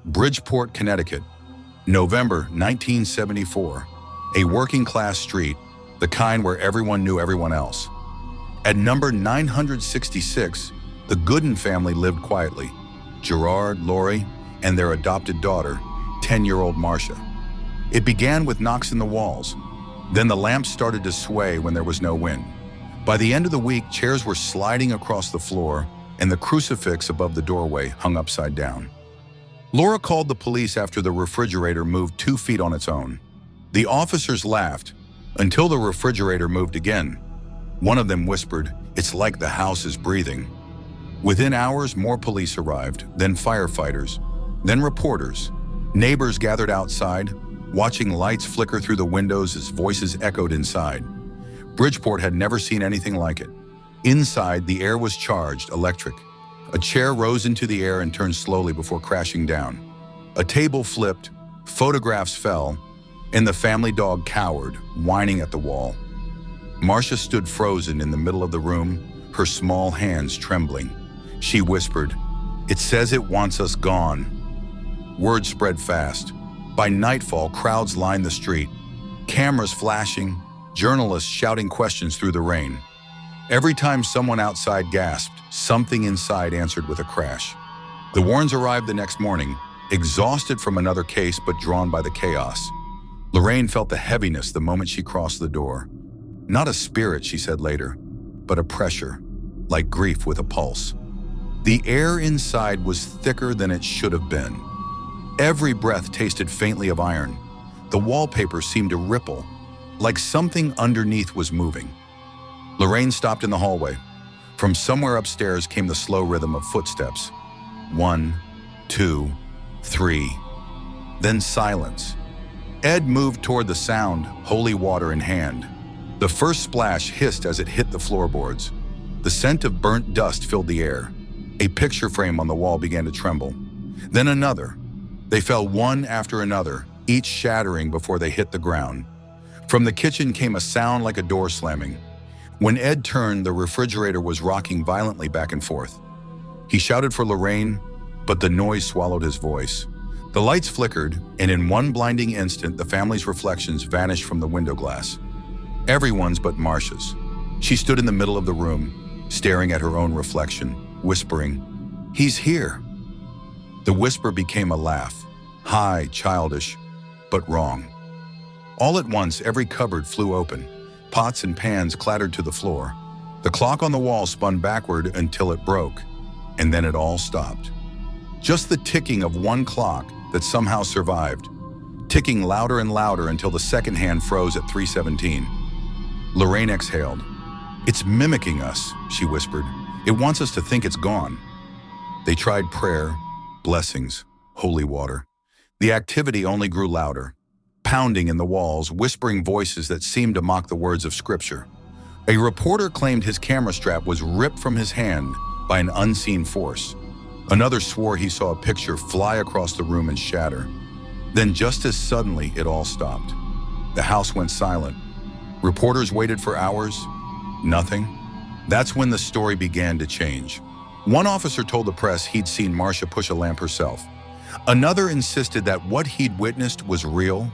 Bridgeport, Connecticut, November 1974. A working-class street, the kind where everyone knew everyone else. At number 966, the Goodin family lived quietly. Gerard, Lori, and their adopted daughter, 10-year-old Marcia. It began with knocks in the walls. Then the lamps started to sway when there was no wind. By the end of the week, chairs were sliding across the floor, and the crucifix above the doorway hung upside down. Laura called the police after the refrigerator moved 2 feet on its own. The officers laughed until the refrigerator moved again. One of them whispered, "It's like the house is breathing." Within hours, more police arrived, then firefighters, then reporters. Neighbors gathered outside, watching lights flicker through the windows as voices echoed inside. Bridgeport had never seen anything like it. Inside, the air was charged, electric. A chair rose into the air and turned slowly before crashing down. A table flipped, photographs fell, and the family dog cowered, whining at the wall. Marcia stood frozen in the middle of the room, her small hands trembling. She whispered, "It says it wants us gone." Word spread fast. By nightfall, crowds lined the street, cameras flashing, journalists shouting questions through the rain. Every time someone outside gasped, something inside answered with a crash. The Warrens arrived the next morning, exhausted from another case but drawn by the chaos. Lorraine felt the heaviness the moment she crossed the door. Not a spirit, she said later, but a pressure, like grief with a pulse. The air inside was thicker than it should have been. Every breath tasted faintly of iron. The wallpaper seemed to ripple, like something underneath was moving. Lorraine stopped in the hallway. From somewhere upstairs came the slow rhythm of footsteps. 1, 2, 3. Then silence. Ed moved toward the sound, holy water in hand. The first splash hissed as it hit the floorboards. The scent of burnt dust filled the air. A picture frame on the wall began to tremble. Then another. They fell one after another, each shattering before they hit the ground. From the kitchen came a sound like a door slamming. When Ed turned, the refrigerator was rocking violently back and forth. He shouted for Lorraine, but the noise swallowed his voice. The lights flickered, and in one blinding instant, the family's reflections vanished from the window glass. Everyone's but Marcia's. She stood in the middle of the room, staring at her own reflection, whispering, "He's here." The whisper became a laugh, high, childish, but wrong. All at once, every cupboard flew open. Pots and pans clattered to the floor. The clock on the wall spun backward until it broke, and then it all stopped. Just the ticking of one clock that somehow survived, ticking louder and louder until the second hand froze at 3:17. Lorraine exhaled. "It's mimicking us," she whispered. "It wants us to think it's gone." They tried prayer, blessings, holy water. The activity only grew louder, pounding in the walls, whispering voices that seemed to mock the words of Scripture. A reporter claimed his camera strap was ripped from his hand by an unseen force. Another swore he saw a picture fly across the room and shatter. Then just as suddenly, it all stopped. The house went silent. Reporters waited for hours. Nothing. That's when the story began to change. One officer told the press he'd seen Marcia push a lamp herself. Another insisted that what he'd witnessed was real.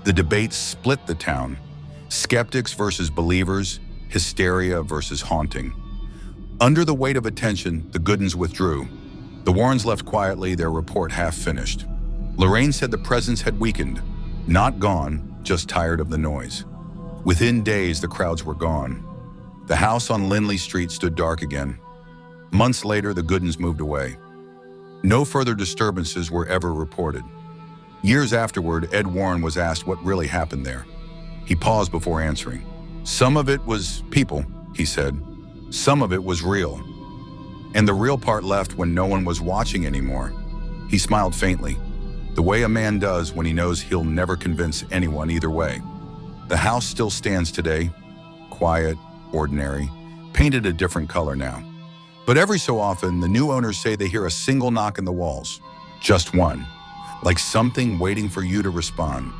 The debate split the town. Skeptics versus believers, hysteria versus haunting. Under the weight of attention, the Goodins withdrew. The Warrens left quietly, their report half finished. Lorraine said the presence had weakened, not gone, just tired of the noise. Within days, the crowds were gone. The house on Lindley Street stood dark again. Months later, the Goodins moved away. No further disturbances were ever reported. Years afterward, Ed Warren was asked what really happened there. He paused before answering. "Some of it was people," he said. "Some of it was real. And the real part left when no one was watching anymore." He smiled faintly, the way a man does when he knows he'll never convince anyone either way. The house still stands today, quiet, ordinary, painted a different color now. But every so often, the new owners say they hear a single knock in the walls. Just one, like something waiting for you to respond.